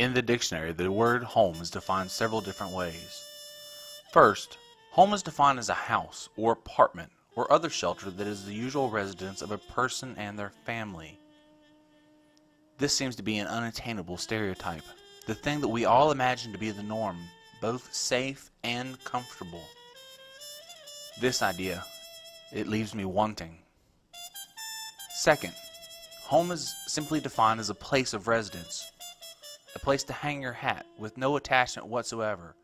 In the dictionary, the word home is defined several different ways. First, home is defined as a house or apartment or other shelter that is the usual residence of a person and their family. This seems to be an unattainable stereotype, the thing that we all imagine to be the norm, both safe and comfortable. This idea, it leaves me wanting. Second, home is simply defined as a place of residence, a place to hang your hat with no attachment whatsoever,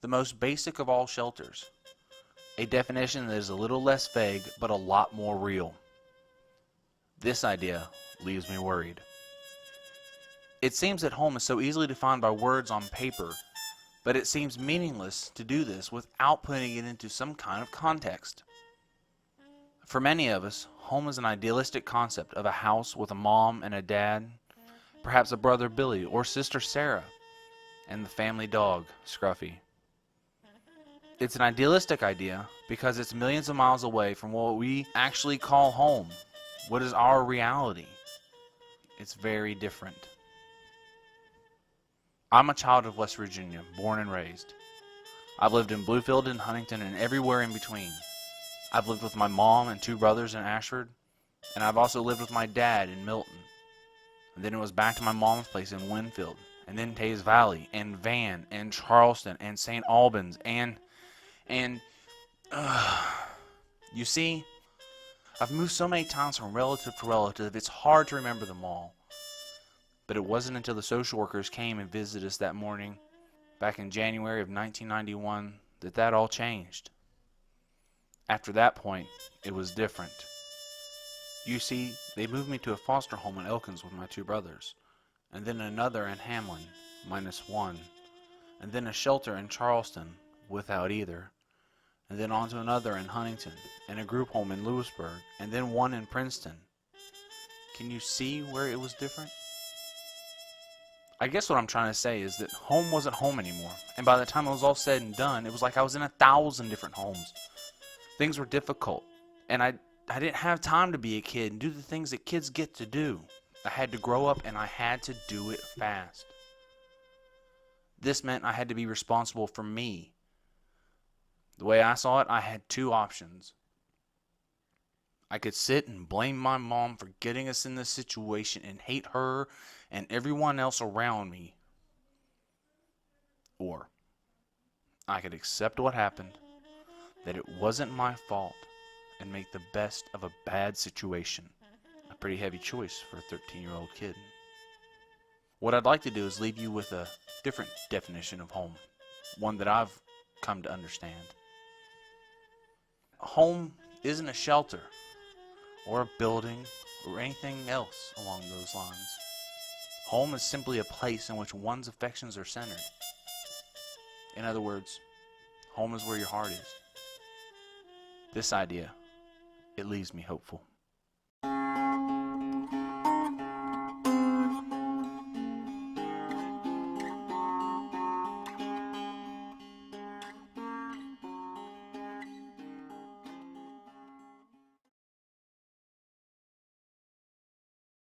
the most basic of all shelters. A definition that is a little less vague, but a lot more real. This idea leaves me worried. It seems that home is so easily defined by words on paper, but it seems meaningless to do this without putting it into some kind of context. For many of us, home is an idealistic concept of a house with a mom and a dad, perhaps a brother Billy or sister Sarah, and the family dog, Scruffy. It's an idealistic idea because it's millions of miles away from what we actually call home, what is our reality. It's very different. I'm a child of West Virginia, born and raised. I've lived in Bluefield and Huntington and everywhere in between. I've lived with my mom and two brothers in Ashford, and I've also lived with my dad in Milton. And then it was back to my mom's place in Winfield, and then Tays Valley, and Van, and Charleston, and St. Albans, and you see, I've moved so many times from relative to relative, it's hard to remember them all. But it wasn't until the social workers came and visited us that morning, back in January of 1991, that all changed. After that point, it was different. You see, they moved me to a foster home in Elkins with my two brothers, and then another in Hamlin, -1, and then a shelter in Charleston, without either, and then on to another in Huntington, and a group home in Lewisburg, and then one in Princeton. Can you see where it was different? I guess what I'm trying to say is that home wasn't home anymore, and by the time it was all said and done, it was like I was in 1,000 different homes. Things were difficult, and I didn't have time to be a kid and do the things that kids get to do. I had to grow up, and I had to do it fast. This meant I had to be responsible for me. The way I saw it, I had two options. I could sit and blame my mom for getting us in this situation and hate her and everyone else around me. Or I could accept what happened, that it wasn't my fault, and make the best of a bad situation. A pretty heavy choice for a 13-year-old kid. What I'd like to do is leave you with a different definition of home, one that I've come to understand. Home isn't a shelter, or a building, or anything else along those lines. Home is simply a place in which one's affections are centered. In other words, home is where your heart is. This idea, it leaves me hopeful.